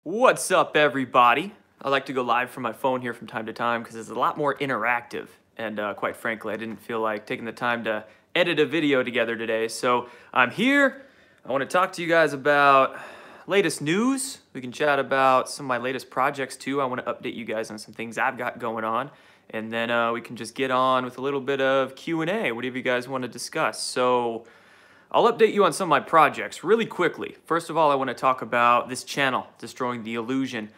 What's up, everybody? I like to go live from my phone here from time to time because it's a lot more interactive. And quite frankly, I didn't feel like taking the time to edit a video together today. So I'm here. I want to talk to you guys about latest news. We can chat about some of my latest projects too. I want to update you guys on some things I've got going on. And then we can just get on with a little bit of Q&A, whatever you guys want to discuss. So I'll update you on some of my projects really quickly. First of all, I want to talk about this channel, Destroying the Illusion.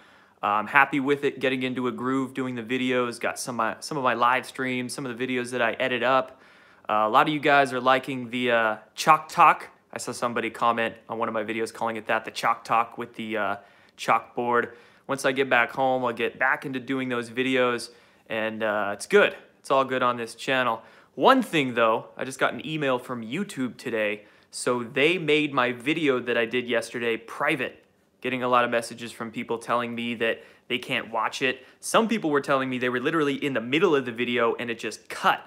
I'm happy with it, getting into a groove, doing the videos, got some of my live streams, some of the videos that I edit up. A lot of you guys are liking the Chalk Talk. I saw somebody comment on one of my videos calling it that, the Chalk Talk with the chalkboard. Once I get back home, I'll get back into doing those videos, and it's good. It's all good on this channel. One thing though, I just got an email from YouTube today, so they made my video that I did yesterday private. Getting a lot of messages from people telling me that they can't watch it. Some people were telling me they were literally in the middle of the video and it just cut.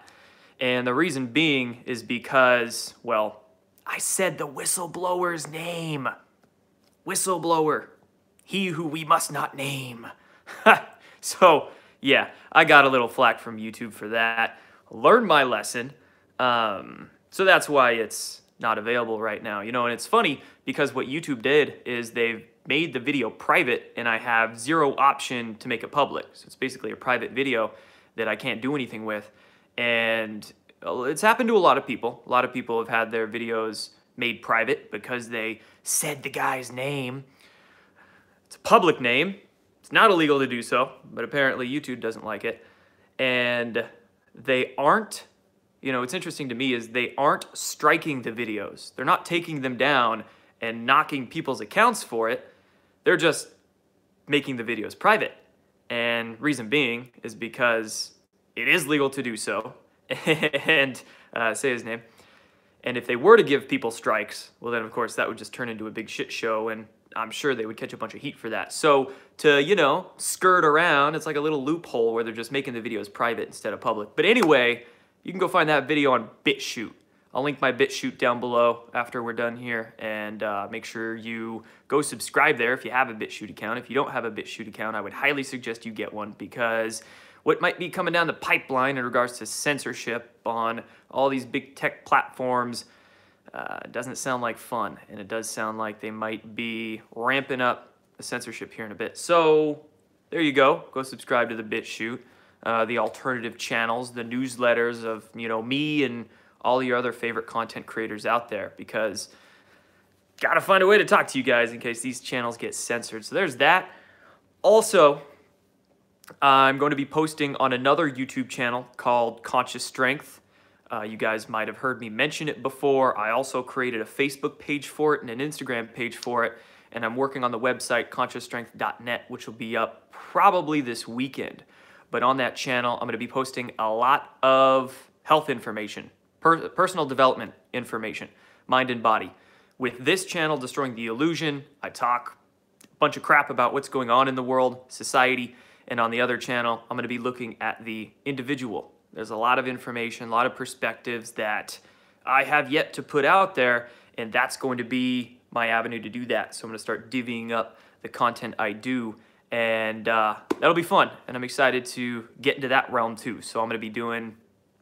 And the reason being is because, well, I said the whistleblower's name. Whistleblower. He who we must not name. So, yeah, I got a little flack from YouTube for that. Learned my lesson. So that's why it's not available right now. You know, and it's funny because what YouTube did is they've made the video private and I have zero option to make it public. So it's basically a private video that I can't do anything with. And it's happened to a lot of people. A lot of people have had their videos made private because they said the guy's name. It's a public name. It's not illegal to do so, but apparently YouTube doesn't like it. And they aren't, you know, what's interesting to me is they aren't striking the videos. They're not taking them down and knocking people's accounts for it. They're just making the videos private. And reason being is because it is legal to do so. And say his name. And if they were to give people strikes, well then of course that would just turn into a big shit show, and I'm sure they would catch a bunch of heat for that. So to, you know, skirt around, it's like a little loophole where they're just making the videos private instead of public. But anyway, you can go find that video on BitChute. I'll link my BitChute down below after we're done here, and make sure you go subscribe there if you have a BitChute account. If you don't have a BitChute account, I would highly suggest you get one, because what might be coming down the pipeline in regards to censorship on all these big tech platforms doesn't sound like fun, and it does sound like they might be ramping up the censorship here in a bit. So there you go. Go subscribe to the BitChute, the alternative channels, the newsletters of, you know, me and all your other favorite content creators out there, because gotta find a way to talk to you guys in case these channels get censored. So there's that. Also, I'm going to be posting on another YouTube channel called Conscious Strength. You guys might have heard me mention it before. I also created a Facebook page for it and an Instagram page for it, and I'm working on the website consciousstrength.net, which will be up probably this weekend. But on that channel, I'm going to be posting a lot of health information, personal development information, mind and body. With this channel, Destroying the Illusion, I talk a bunch of crap about what's going on in the world, society, and on the other channel, I'm going to be looking at the individual. There's a lot of information, a lot of perspectives that I have yet to put out there, and that's going to be my avenue to do that. So I'm going to start divvying up the content I do, and that'll be fun, and I'm excited to get into that realm too. So I'm going to be doing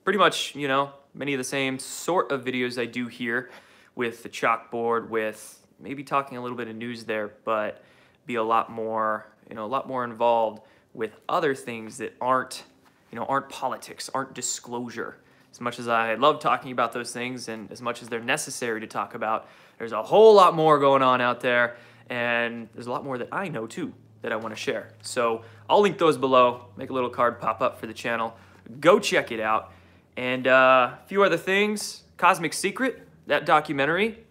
pretty much, you know, many of the same sort of videos I do here with the chalkboard, with maybe talking a little bit of news there, but be a lot more, you know, a lot more involved with other things that aren't, you know, aren't politics, aren't disclosure. As much as I love talking about those things and as much as they're necessary to talk about, there's a whole lot more going on out there, and there's a lot more that I know too that I want to share. So I'll link those below, make a little card pop up for the channel. Go check it out. And a few other things. Cosmic Secret, that documentary,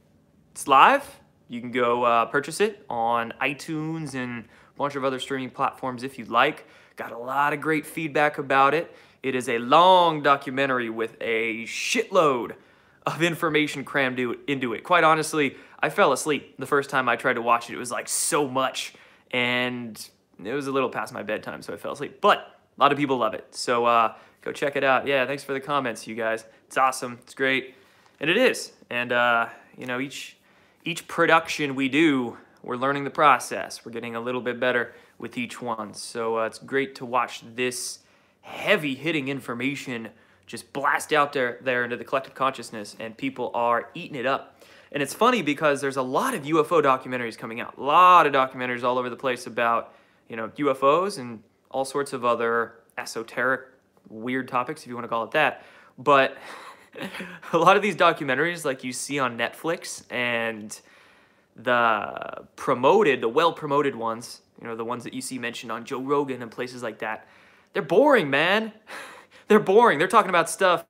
it's live. You can go purchase it on iTunes and a bunch of other streaming platforms if you'd like. Got a lot of great feedback about it. It is a long documentary with a shitload of information crammed into it. Quite honestly, I fell asleep the first time I tried to watch it. It was like so much, and it was a little past my bedtime, so I fell asleep. But a lot of people love it, so go check it out. Yeah, thanks for the comments, you guys. It's awesome. It's great, and it is. And you know, each production we do, we're learning the process. We're getting a little bit better with each one. So it's great to watch this heavy-hitting information just blast out there into the collective consciousness, and people are eating it up. And it's funny because there's a lot of UFO documentaries coming out. A lot of documentaries all over the place about, UFOs and all sorts of other esoteric, weird topics, if you want to call it that. But a lot of these documentaries, like you see on Netflix, and the well-promoted ones, the ones that you see mentioned on Joe Rogan and places like that, they're boring, man. They're boring. They're talking about stuff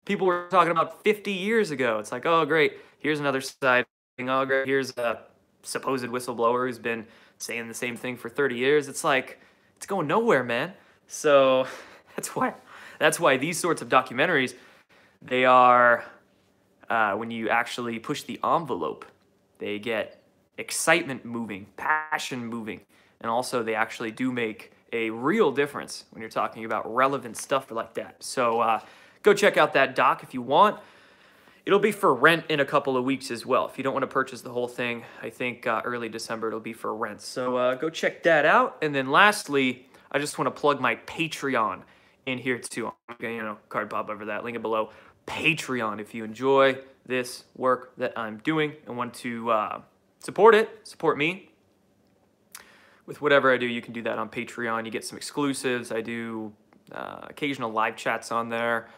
people were talking about 50 years ago. It's like, oh, great, here's another sighting. Oh, great, here's a supposed whistleblower who's been saying the same thing for 30 years. It's like, it's going nowhere, man. So that's why these sorts of documentaries, they are, when you actually push the envelope, they get excitement moving, passion moving, and also they actually do make a real difference when you're talking about relevant stuff like that. So go check out that doc if you want. It'll be for rent in a couple of weeks as well. If you don't want to purchase the whole thing, I think early December it'll be for rent. So go check that out. And then lastly, I just want to plug my Patreon in here too. Card pop over that, link it below. Patreon, if you enjoy this work that I'm doing and want to support me with whatever I do, you can do that on Patreon. You get some exclusives. I do occasional live chats on there,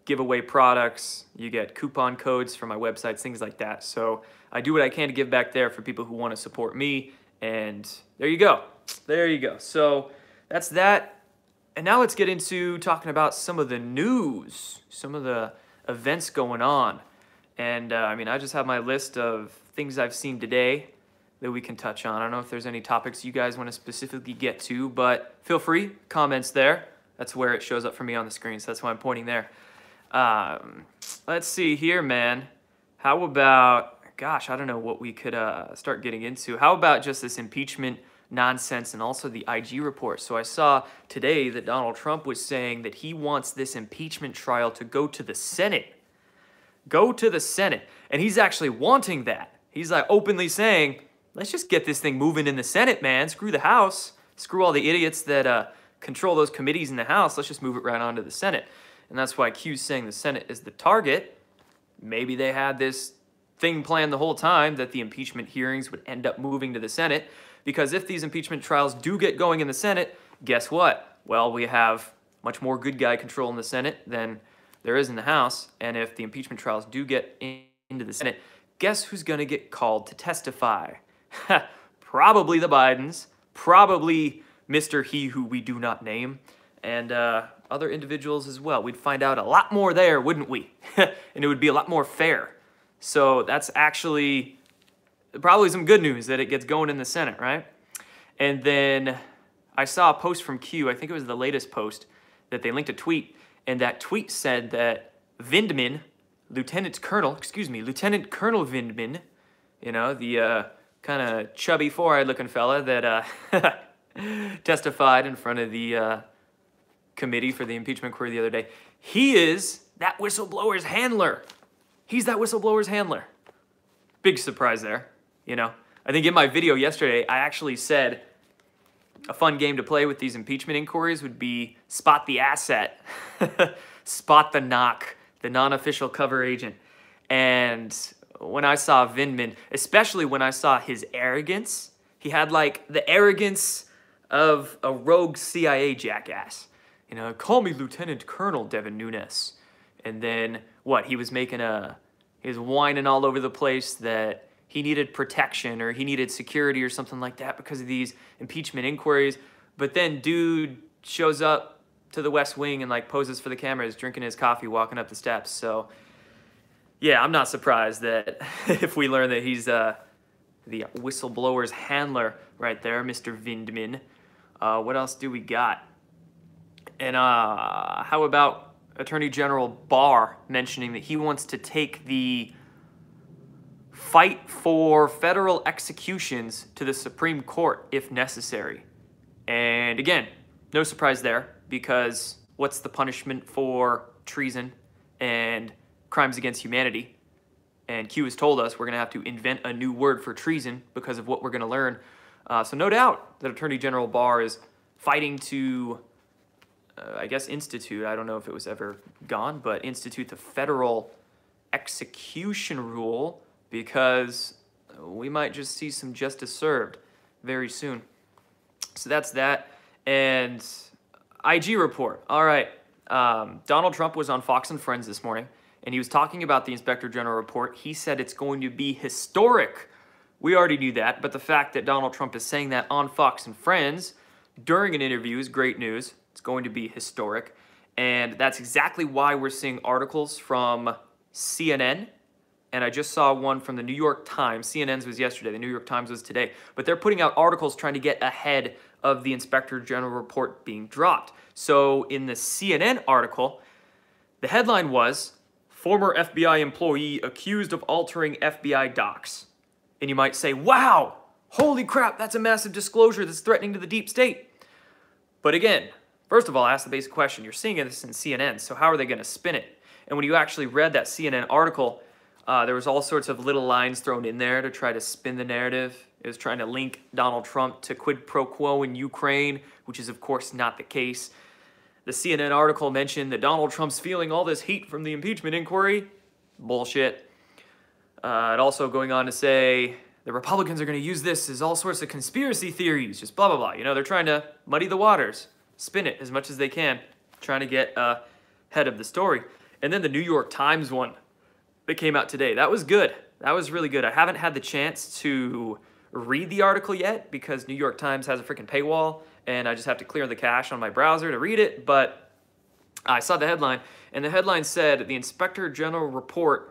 giveaway products. You get coupon codes for my websites, things like that. So I do what I can to give back there for people who want to support me. And there you go. There you go. So that's that. And now let's get into talking about some of the news, some of the events going on. And I just have my list of things I've seen today that we can touch on. I don't know if there's any topics you guys want to specifically get to, but feel free, comments there. That's where it shows up for me on the screen, so that's why I'm pointing there. Let's see here, man. How about, gosh, I don't know what we could start getting into. How about just this impeachment nonsense and also the IG report? So I saw today that Donald Trump was saying that he wants this impeachment trial to go to the Senate. Go to the Senate. And he's actually wanting that. He's like openly saying, let's just get this thing moving in the Senate, man. Screw the House. Screw all the idiots that control those committees in the House. Let's just move it right on to the Senate. And that's why Q's saying the Senate is the target. Maybe they had this thing planned the whole time that the impeachment hearings would end up moving to the Senate. Because if these impeachment trials do get going in the Senate, guess what? Well, we have much more good guy control in the Senate than there is in the House. And if the impeachment trials do get into the Senate, guess who's going to get called to testify? Probably the Bidens, probably Mr. He who we do not name, and other individuals as well. We'd find out a lot more there, wouldn't we? And it would be a lot more fair. So that's actually probably some good news that it gets going in the Senate, right? And then I saw a post from Q, I think it was the latest post, that they linked a tweet, and that tweet said that Vindman, Lieutenant Colonel Vindman, the kind of chubby, four-eyed looking fella that testified in front of the committee for the impeachment query the other day. He is that whistleblower's handler. He's that whistleblower's handler. Big surprise there, I think in my video yesterday, I actually said a fun game to play with these impeachment inquiries would be spot the asset, spot the knock, the non-official cover agent. And when I saw Vindman, especially when I saw his arrogance, he had like the arrogance of a rogue CIA jackass. Call me Lieutenant Colonel Devin Nunes. And then what? He was whining all over the place that he needed protection or he needed security or something like that because of these impeachment inquiries. But then dude shows up to the West Wing and like poses for the cameras, drinking his coffee, walking up the steps. So yeah, I'm not surprised that if we learn that he's the whistleblower's handler right there, Mr. Vindman. What else do we got? And how about Attorney General Barr mentioning that he wants to take the fight for federal executions to the Supreme Court if necessary. And again, no surprise there, because what's the punishment for treason and crimes against humanity? And Q has told us we're going to have to invent a new word for treason because of what we're going to learn. So no doubt that Attorney General Barr is fighting to, I guess, institute, I don't know if it was ever gone, but institute the federal execution rule, because we might just see some justice served very soon. So that's that. And IG report. All right. Donald Trump was on Fox and Friends this morning, and he was talking about the Inspector General report. He said it's going to be historic. We already knew that, but the fact that Donald Trump is saying that on Fox and Friends during an interview is great news. It's going to be historic. And that's exactly why we're seeing articles from CNN. And I just saw one from the New York Times. CNN's was yesterday. The New York Times was today. But they're putting out articles trying to get ahead of the Inspector General report being dropped. So in the CNN article, the headline was, "Former FBI employee accused of altering FBI docs." And you might say, wow, holy crap, that's a massive disclosure that's threatening to the deep state. But again, first of all, ask the basic question. You're seeing this in CNN, so how are they going to spin it? And when you actually read that CNN article, there was all sorts of little lines thrown in there to try to spin the narrative. It was trying to link Donald Trump to quid pro quo in Ukraine, which is, of course, not the case. The CNN article mentioned that Donald Trump's feeling all this heat from the impeachment inquiry. Bullshit. It also going on to say the Republicans are going to use this as all sorts of conspiracy theories, just blah, blah, blah. You know, they're trying to muddy the waters, spin it as much as they can, trying to get ahead of the story. And then the New York Times one that came out today, that was good. That was really good. I haven't had the chance to read the article yet because New York Times has a freaking paywall, and I just have to clear the cache on my browser to read it. But I saw the headline, and the headline said the Inspector General report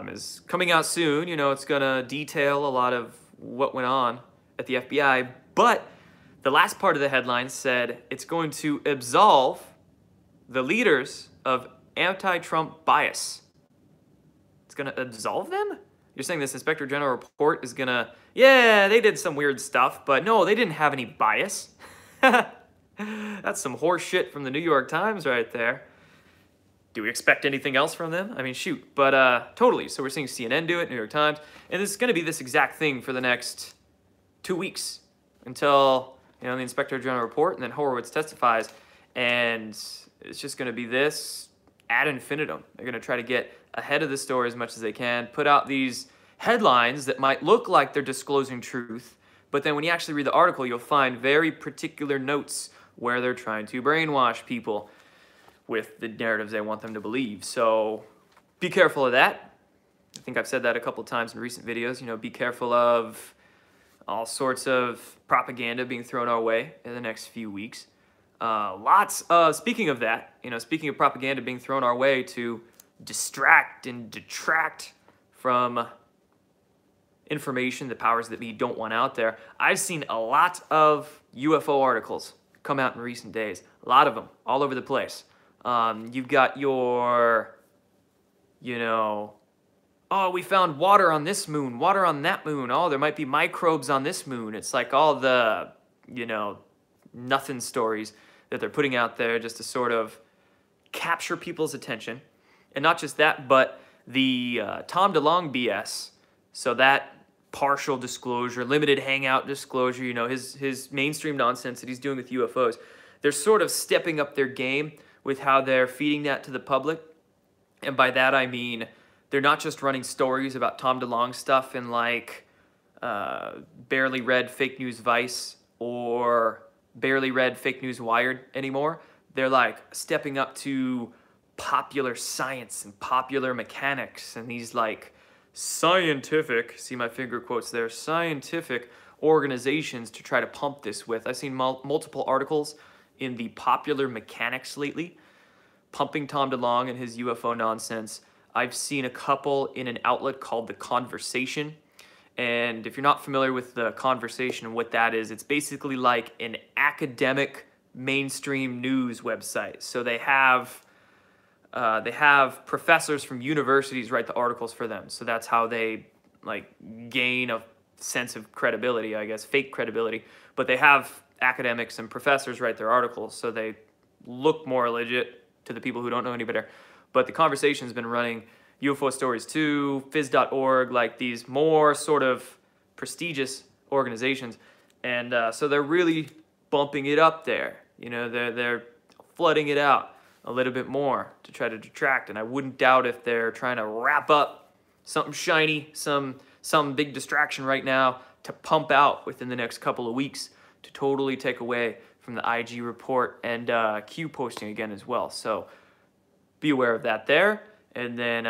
is coming out soon. You know, it's going to detail a lot of what went on at the FBI. But the last part of the headline said it's going to absolve the leaders of anti-Trump bias. It's going to absolve them? You're saying this Inspector General report is going to, yeah, they did some weird stuff, but no, they didn't have any bias. That's some horse shit from the New York Times right there. Do we expect anything else from them? I mean, shoot. But totally. So we're seeing CNN do it, New York Times. And this is going to be this exact thing for the next 2 weeks until, you know, the Inspector General report and then Horowitz testifies. And it's just going to be this ad infinitum. They're going to try to get ahead of the story as much as they can, put out these headlines that might look like they're disclosing truth. But then when you actually read the article, you'll find very particular notes where they're trying to brainwash people with the narratives they want them to believe. So be careful of that. I think I've said that a couple times in recent videos. You know, be careful of all sorts of propaganda being thrown our way in the next few weeks. Speaking of that, you know, speaking of propaganda being thrown our way to distract and detract from information the powers that be don't want out there, I've seen a lot of UFO articles come out in recent days. A lot of them, all over the place. You've got your, you know, oh, we found water on this moon, water on that moon. Oh, there might be microbes on this moon. It's like all the, you know, nothing stories that they're putting out there just to sort of capture people's attention. And not just that, but the Tom DeLonge BS. So that partial disclosure, limited hangout disclosure, you know, his mainstream nonsense that he's doing with UFOs. They're sort of stepping up their game with how they're feeding that to the public. And by that I mean they're not just running stories about Tom DeLonge stuff in like barely read Fake News Vice or barely read Fake News Wired anymore. They're like stepping up to popular science and popular mechanics and these like scientific, see my finger quotes there, scientific organizations to try to pump this with. I've seen multiple articles in the Popular Mechanics lately, pumping Tom DeLonge and his UFO nonsense. I've seen a couple in an outlet called The Conversation. And if you're not familiar with The Conversation and what that is, it's basically like an academic mainstream news website. So they have professors from universities write the articles for them. So that's how they like gain a sense of credibility, I guess, fake credibility. But they have academics and professors write their articles, so they look more legit to the people who don't know any better. But The Conversation's been running, UFO Stories 2, Phys.org, like these more sort of prestigious organizations. And so they're really bumping it up there. You know, they're flooding it out a little bit more to try to detract. And I wouldn't doubt if they're trying to wrap up something shiny, some big distraction right now to pump out within the next couple of weeks to totally take away from the IG report and Q posting again as well. So be aware of that there. And then,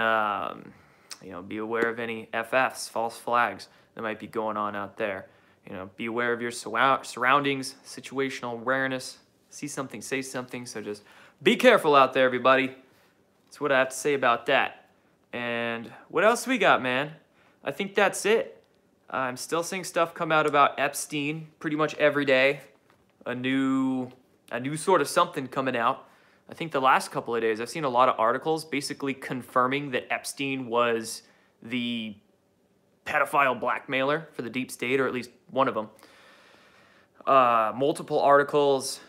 you know, be aware of any FFs, false flags that might be going on out there. You know, be aware of your surroundings, situational awareness. See something, say something. So just be careful out there, everybody. That's what I have to say about that. And what else we got, man? I think that's it. I'm still seeing stuff come out about Epstein pretty much every day. A new sort of something coming out. I think the last couple of days I've seen a lot of articles basically confirming that Epstein was the pedophile blackmailer for the deep state, or at least one of them. Multiple articles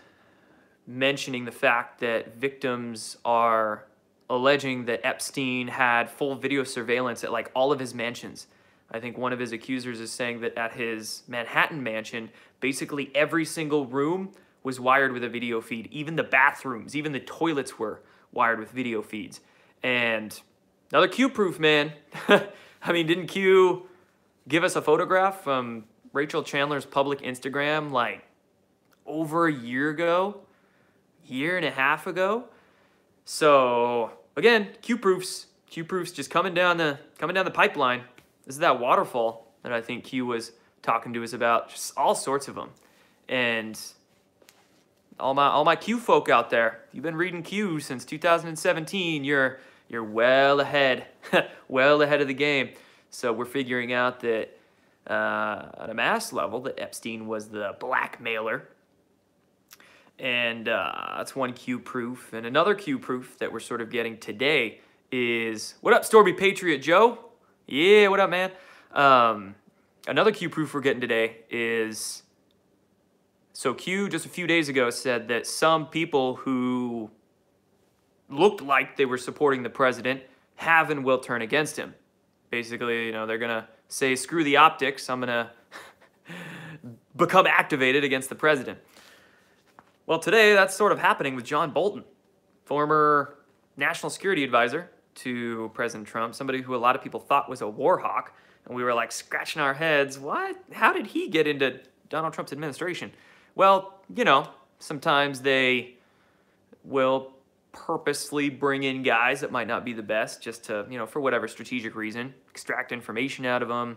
mentioning the fact that victims are alleging that Epstein had full video surveillance at like all of his mansions. I think one of his accusers is saying that at his Manhattan mansion, basically every single room was wired with a video feed. Even the bathrooms, even the toilets were wired with video feeds. And another Q proof, man. I mean, didn't Q give us a photograph from Rachel Chandler's public Instagram like over a year ago? Year and a half ago? So again, Q proofs just coming down the pipeline. This is that waterfall that I think Q was talking to us about. Just all sorts of them. And all my Q folk out there, you've been reading Q since 2017. You're well ahead, well ahead of the game. So we're figuring out that at a mass level that Epstein was the blackmailer. And that's one Q proof. And another Q proof that we're sort of getting today is, what up, Stormy Patriot Joe? Yeah, what up, man? Another Q proof we're getting today is, so Q just a few days ago said that some people who looked like they were supporting the president have and will turn against him. Basically, you know, they're going to say, screw the optics, I'm going to become activated against the president. Well, today that's sort of happening with John Bolton, former national security advisor to President Trump, somebody who a lot of people thought was a war hawk, and we were like scratching our heads, what? How did he get into Donald Trump's administration? Well, you know, sometimes they will purposely bring in guys that might not be the best just to, you know, for whatever strategic reason, extract information out of them,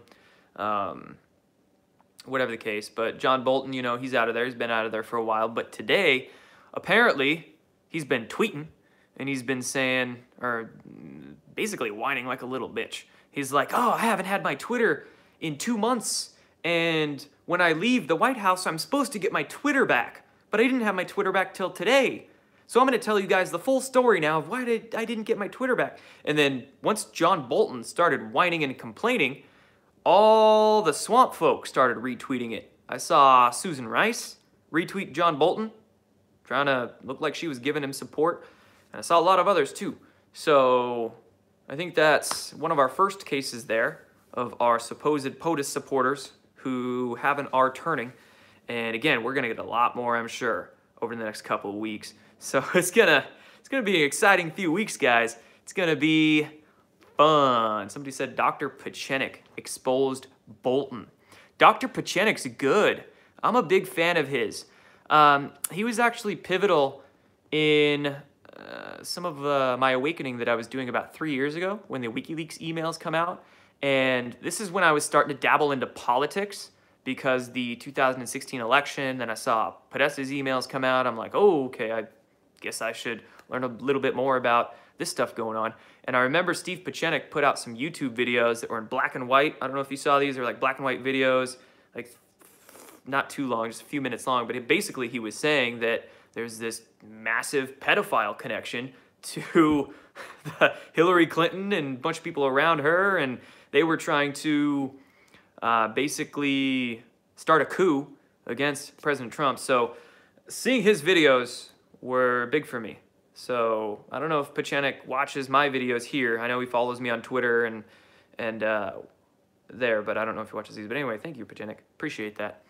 whatever the case. But John Bolton, you know, he's out of there. He's been out of there for a while. But today, apparently, he's been tweeting and he's been saying, or basically whining like a little bitch. He's like, oh, I haven't had my Twitter in 2 months. And when I leave the White House, I'm supposed to get my Twitter back. But I didn't have my Twitter back till today. So I'm going to tell you guys the full story now of why I didn't get my Twitter back. And then once John Bolton started whining and complaining, all the swamp folk started retweeting it. I saw Susan Rice retweet John Bolton, trying to look like she was giving him support. And I saw a lot of others too. So I think that's one of our first cases there of our supposed POTUS supporters who are turning. And again, we're going to get a lot more, I'm sure, over the next couple of weeks. So it's gonna be an exciting few weeks, guys. It's going to be fun. Somebody said Dr. Pieczenik exposed Bolton. Dr. Pieczenik's good. I'm a big fan of his. He was actually pivotal in some of my awakening that I was doing about 3 years ago when the WikiLeaks emails come out. And this is when I was starting to dabble into politics because the 2016 election, then I saw Podesta's emails come out. I'm like, oh, okay, I guess I should learn a little bit more about this stuff going on. And I remember Steve Pieczenik put out some YouTube videos that were in black and white. I don't know if you saw these. They're like black and white videos, like not too long, just a few minutes long. But basically he was saying that there's this massive pedophile connection to Hillary Clinton and a bunch of people around her. And they were trying to basically start a coup against President Trump. So seeing his videos were big for me. So I don't know if Pechenik watches my videos here. I know he follows me on Twitter and there, but I don't know if he watches these. But anyway, thank you, Pechenik. Appreciate that.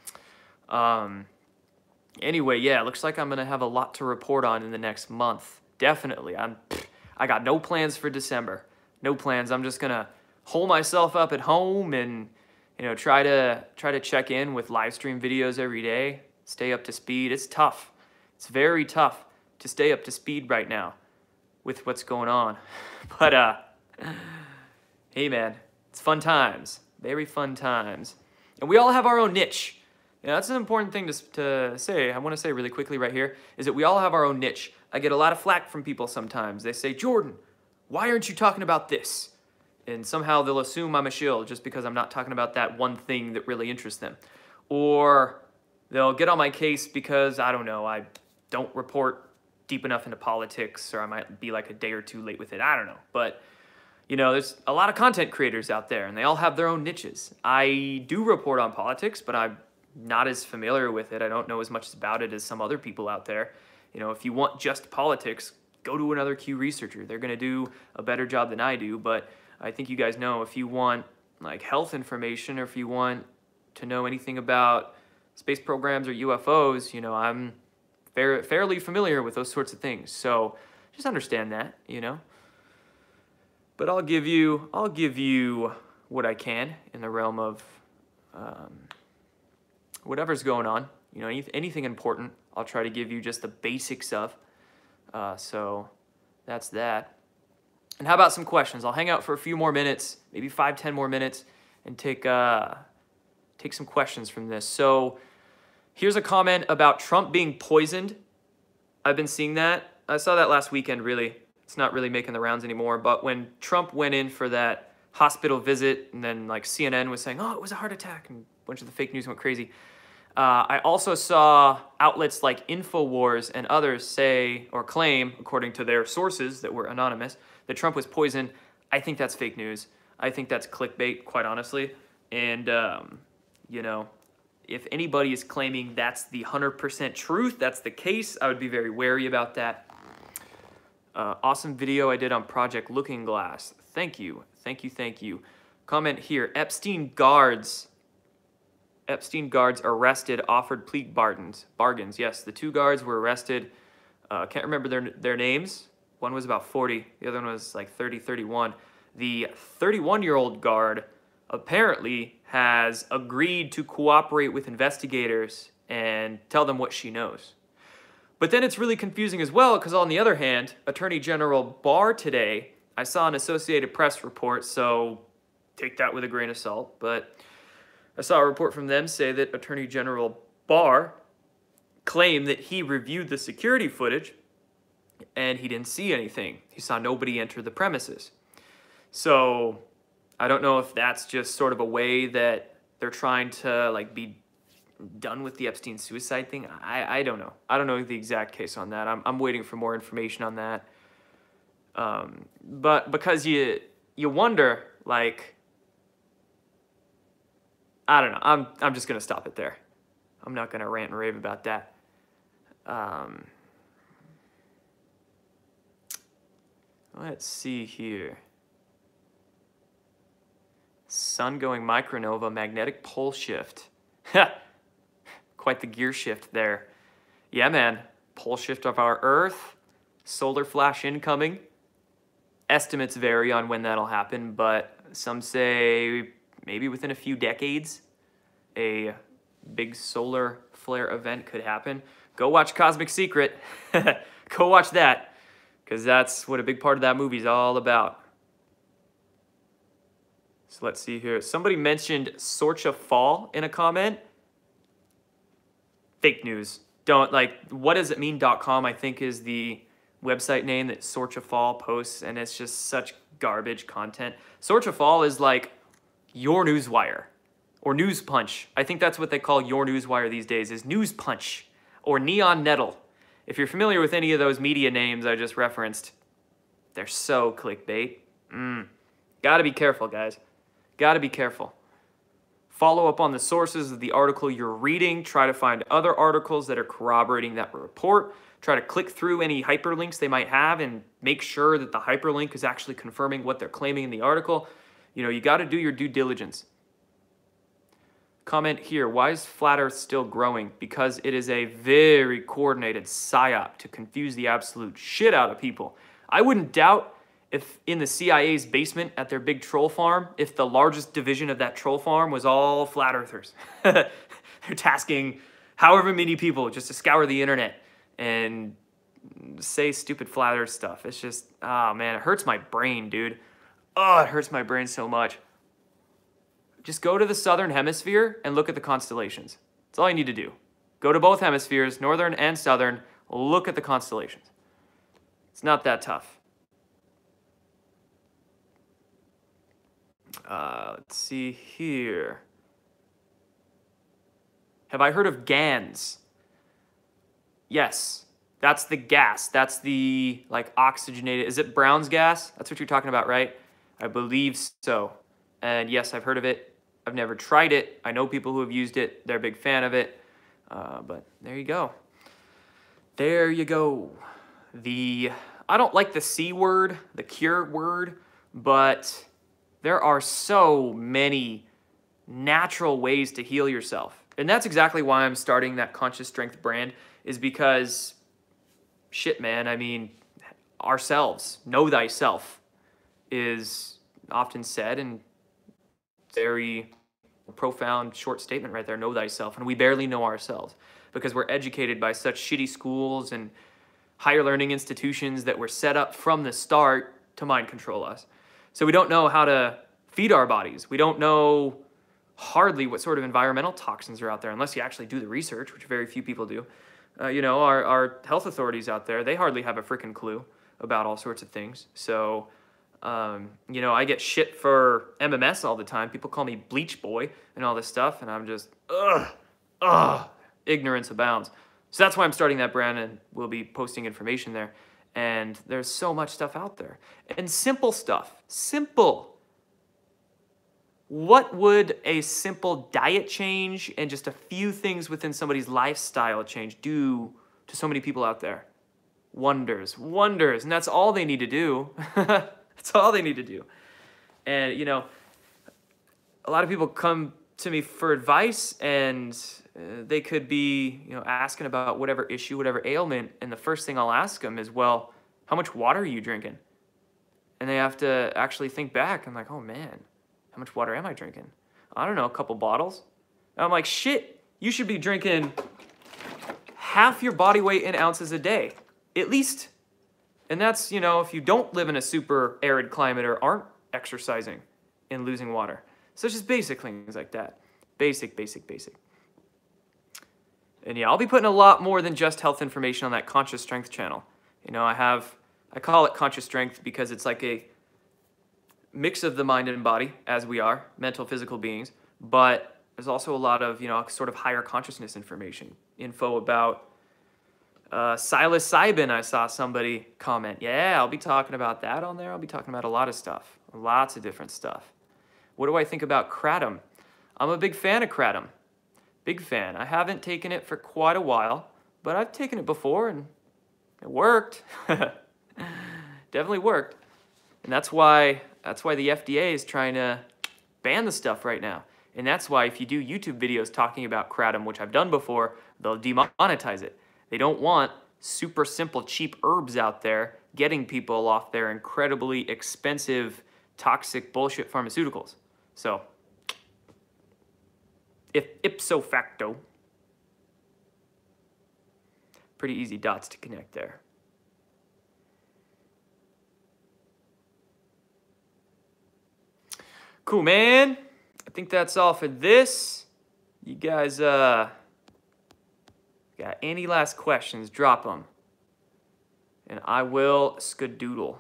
Anyway, yeah, looks like I'm gonna have a lot to report on in the next month. Definitely. I got no plans for December. No plans. I'm just gonna hole myself up at home and try to check in with live stream videos every day. Stay up to speed. It's tough. It's very tough to stay up to speed right now with what's going on. But hey man, it's fun times. Very fun times. And we all have our own niche. That's an important thing to say. I want to say really quickly right here is that we all have our own niche. I get a lot of flack from people sometimes. They say, Jordan, why aren't you talking about this? And somehow they'll assume I'm a shill just because I'm not talking about that one thing that really interests them. Or they'll get on my case because, I don't know, I don't report deep enough into politics, or I might be like a day or two late with it. I don't know. But, there's a lot of content creators out there, and they all have their own niches. I do report on politics, but I'm not as familiar with it. I don't know as much about it as some other people out there. If you want just politics, go to another Q researcher. They're going to do a better job than I do. But I think you guys know, if you want like health information, or if you want to know anything about space programs or UFOs, I'm fairly familiar with those sorts of things. So just understand that, But I'll give you what I can in the realm of whatever's going on. Anything important, I'll try to give you just the basics of. So that's that. And how about some questions? I'll hang out for a few more minutes, maybe 5-10 more minutes, and take some questions from this. So here's a comment about Trump being poisoned. I've been seeing that. I saw that last weekend, really. It's not really making the rounds anymore. But when Trump went in for that hospital visit, and then like CNN was saying, oh, it was a heart attack, and a bunch of the fake news went crazy. I also saw outlets like InfoWars and others say or claim, according to their sources that were anonymous, that Trump was poisoned. I think that's fake news. I think that's clickbait, quite honestly. And, if anybody is claiming that's the 100% truth, that's the case, I would be very wary about that. Awesome video I did on Project Looking Glass. Thank you. Thank you, thank you. Comment here. Epstein guards arrested, offered plea bargains. Yes, the 2 guards were arrested. Can't remember their names. One was about 40. The other one was like 30, 31. The 31-year-old guard apparently has agreed to cooperate with investigators and tell them what she knows. But then it's really confusing as well, because on the other hand, Attorney General Barr today, I saw an Associated Press report, so take that with a grain of salt, but I saw a report from them say that Attorney General Barr claimed that he reviewed the security footage and he didn't see anything. He saw nobody enter the premises. So I don't know if that's just sort of a way that they're trying to like be done with the Epstein suicide thing. I don't know. I don't know the exact case on that. I'm waiting for more information on that. But because you wonder, like, I don't know. I'm just gonna stop it there. I'm not gonna rant and rave about that. Let's see here. Sun going micronova, magnetic pole shift. Quite the gear shift there. Yeah, man. Pole shift of our Earth. Solar flash incoming. Estimates vary on when that'll happen, but some say maybe within a few decades, a big solar flare event could happen. Go watch Cosmic Secret. Go watch that, because that's what a big part of that movie is all about. So let's see here. Somebody mentioned Sorcha Fall in a comment. Fake news. Don't, like, whatdoesitmean.com, I think, is the website name that Sorcha Fall posts, and it's just such garbage content. Sorcha Fall is like Your Newswire or News Punch. I think that's what they call Your Newswire these days, is News Punch or Neon Nettle. If you're familiar with any of those media names I just referenced, they're so clickbait. Gotta be careful, guys. Gotta be careful. Follow up on the sources of the article you're reading. Try to find other articles that are corroborating that report. Try to click through any hyperlinks they might have and make sure that the hyperlink is actually confirming what they're claiming in the article. You know, you got to do your due diligence. Comment here, why is Flat Earth still growing? Because it is a very coordinated psyop to confuse the absolute shit out of people. I wouldn't doubt if in the CIA's basement at their big troll farm, if the largest division of that troll farm was all flat earthers. They're tasking however many people just to scour the internet and say stupid flat earth stuff. It's just, oh man, it hurts my brain, dude. Oh, it hurts my brain so much. Just go to the southern hemisphere and look at the constellations. That's all you need to do. Go to both hemispheres, northern and southern, look at the constellations. It's not that tough. Let's see here. Have I heard of GANs? Yes, that's the gas. That's the, like, oxygenated, is it Brown's gas? That's what you're talking about, right? I believe so. And yes, I've heard of it. I've never tried it. I know people who have used it. They're a big fan of it. But there you go. There you go. I don't like the C word, the cure word, but there are so many natural ways to heal yourself. And that's exactly why I'm starting that Conscious Strength brand, is because, shit, man, I mean, ourselves, know thyself, is often said, and very profound short statement right there, know thyself. And we barely know ourselves because we're educated by such shitty schools and higher learning institutions that were set up from the start to mind control us. So we don't know how to feed our bodies. We don't know hardly what sort of environmental toxins are out there unless you actually do the research, which very few people do. You know, our health authorities out there, they hardly have a freaking clue about all sorts of things. So you know, I get shit for MMS all the time. People call me bleach boy and all this stuff, and I'm just, ignorance abounds. So that's why I'm starting that brand, and we'll be posting information there. And there's so much stuff out there. And simple stuff. Simple. What would a simple diet change and just a few things within somebody's lifestyle change do to so many people out there? Wonders. Wonders. And that's all they need to do. That's all they need to do. And, you know, a lot of people come to me for advice, and they could be, you know, asking about whatever issue, whatever ailment, and the first thing I'll ask them is, well, how much water are you drinking? And they have to actually think back. I'm like, oh man, how much water am I drinking? I don't know, a couple bottles. And I'm like, shit, you should be drinking half your body weight in ounces a day, at least. And that's, you know, if you don't live in a super arid climate or aren't exercising and losing water. So it's just basic things like that. Basic. And yeah, I'll be putting a lot more than just health information on that Conscious Strength channel. You know, I call it Conscious Strength because it's like a mix of the mind and body, as we are, mental, physical beings. But there's also a lot of, you know, sort of higher consciousness information. Info about psilocybin, I saw somebody comment. Yeah, I'll be talking about that on there. I'll be talking about a lot of stuff. Lots of different stuff. What do I think about kratom? I'm a big fan of kratom. Big fan. I haven't taken it for quite a while, but I've taken it before and it worked. Definitely worked. And that's why the FDA is trying to ban the stuff right now. And that's why if you do YouTube videos talking about kratom, which I've done before, they'll demonetize it. They don't want super simple, cheap herbs out there getting people off their incredibly expensive, toxic bullshit pharmaceuticals. So, if ipso facto, pretty easy dots to connect there. Cool, man. I think that's all for this. You guys, got any last questions, drop them. And I will skadoodle.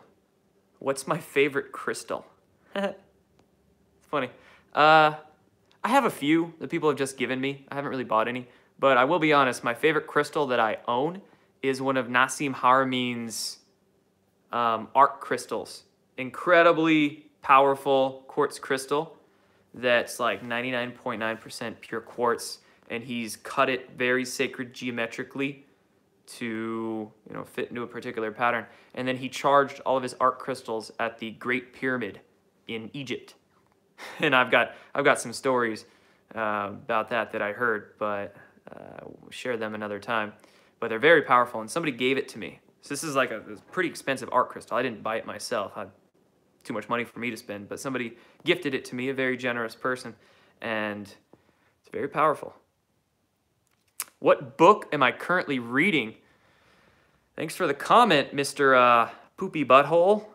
What's my favorite crystal? It's funny. I have a few that people have just given me. I haven't really bought any. But I will be honest, my favorite crystal that I own is one of Nassim Haramein's arc crystals. Incredibly powerful quartz crystal. that's like 99.9% pure quartz, and he's cut it very sacred geometrically to, you know, fit into a particular pattern. And then he charged all of his art crystals at the Great Pyramid in Egypt. And I've got some stories about that I heard, but we'll share them another time. But they're very powerful, and somebody gave it to me. So this is like a pretty expensive art crystal. I didn't buy it myself. I had too much money for me to spend, but somebody gifted it to me, a very generous person, and it's very powerful. What book am I currently reading? Thanks for the comment, Mr. Poopy Butthole.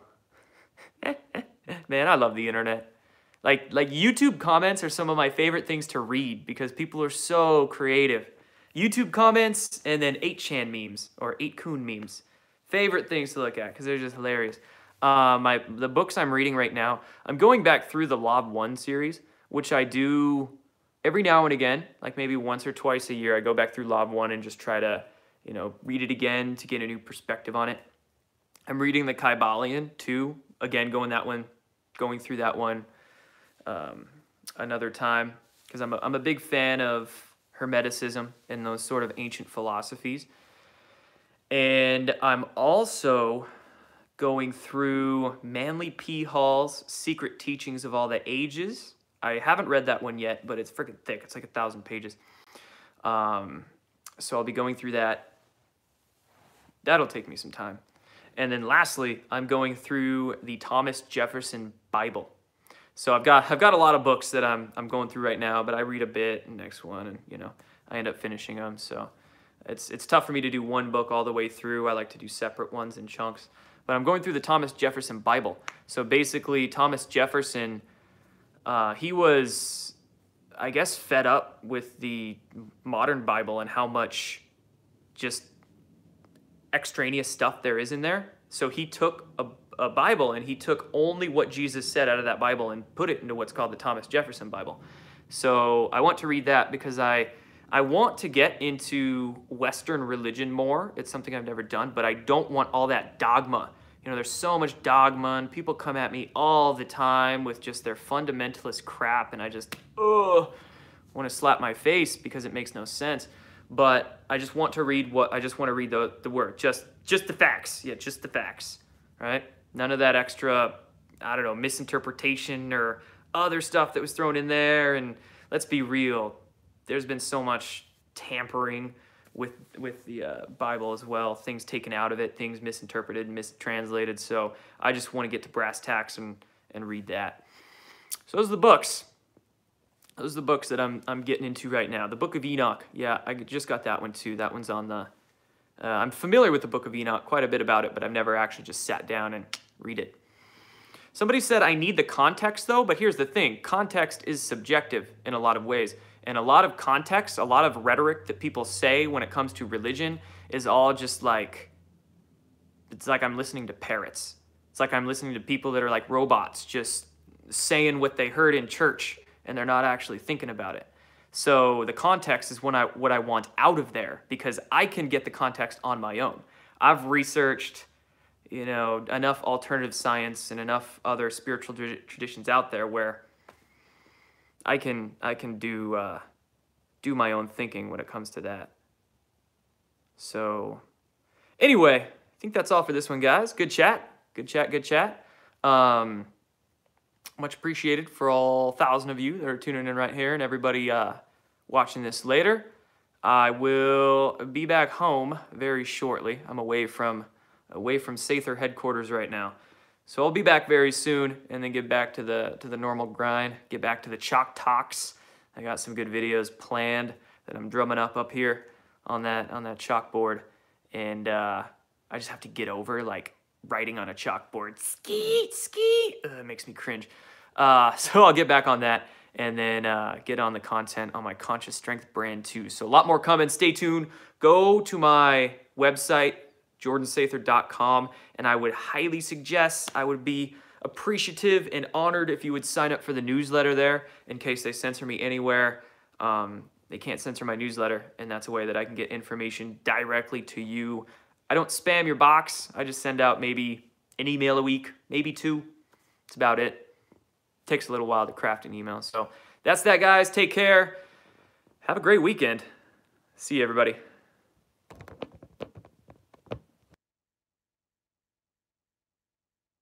Man, I love the internet. Like YouTube comments are some of my favorite things to read because people are so creative. YouTube comments and then 8chan memes or 8kun memes. Favorite things to look at because they're just hilarious. The books I'm reading right now, I'm going back through the Lob 1 series, which I do every now and again, like maybe once or twice a year. I go back through Lob 1 and just try to, you know, read it again to get a new perspective on it. I'm reading the Kybalion too, again going through that one another time because I'm a big fan of Hermeticism and those sort of ancient philosophies. And I'm also going through Manly P. Hall's Secret Teachings of All the Ages. I haven't read that one yet, but it's freaking thick. It's like 1,000 pages. So I'll be going through that. That'll take me some time. And then lastly, I'm going through the Thomas Jefferson Bible. So I've got a lot of books that I'm going through right now, but I read a bit, and next one, and you know, I end up finishing them. So it's tough for me to do one book all the way through. I like to do separate ones in chunks. But I'm going through the Thomas Jefferson Bible. So basically, Thomas Jefferson, he was, I guess, fed up with the modern Bible and how much just extraneous stuff there is in there. So he took a Bible and he took only what Jesus said out of that Bible and put it into what's called the Thomas Jefferson Bible. So I want to read that because I want to get into Western religion more. It's something I've never done, but I don't want all that dogma. You know, there's so much dogma, and people come at me all the time with just their fundamentalist crap, and I just, want to slap my face because it makes no sense. But I just want to read the word, just the facts. Yeah, just the facts, right? None of that extra, I don't know, misinterpretation or other stuff that was thrown in there. And let's be real, there's been so much tampering with the Bible as well, things taken out of it, things misinterpreted, mistranslated. So I just want to get to brass tacks and read that. So those are the books. Those are the books that I'm getting into right now. The Book of Enoch. Yeah, I just got that one too. That one's on the... I'm familiar with the Book of Enoch, quite a bit about it, but I've never actually just sat down and read it. Somebody said I need the context though, but here's the thing. Context is subjective in a lot of ways. And a lot of context, a lot of rhetoric that people say when it comes to religion is all just like, it's like I'm listening to parrots. It's like I'm listening to people that are like robots, just saying what they heard in church, and they're not actually thinking about it. So the context is what I want out of there, because I can get the context on my own. I've researched, you know, enough alternative science and enough other spiritual traditions out there where I can do my own thinking when it comes to that. So anyway, I think that's all for this one, guys. Good chat. Much appreciated for all 1,000 of you that are tuning in right here and everybody watching this later. I will be back home very shortly. I'm away from Sather headquarters right now. So I'll be back very soon and then get back to the normal grind, get back to the chalk talks. I got some good videos planned that I'm drumming up here on that chalkboard, and I just have to get over like writing on a chalkboard. Ski. It makes me cringe. So I'll get back on that and then get on the content on my Conscious Strength brand too. So a lot more coming. Stay tuned. Go to my website, jordansather.com, and I would highly suggest, I would be appreciative and honored if you would sign up for the newsletter there in case they censor me anywhere. They can't censor my newsletter, and that's a way that I can get information directly to you. I don't spam your box. I just send out maybe an email a week, maybe 2. That's about it. takes a little while to craft an email. So that's that, guys. Take care. Have a great weekend. See you, everybody.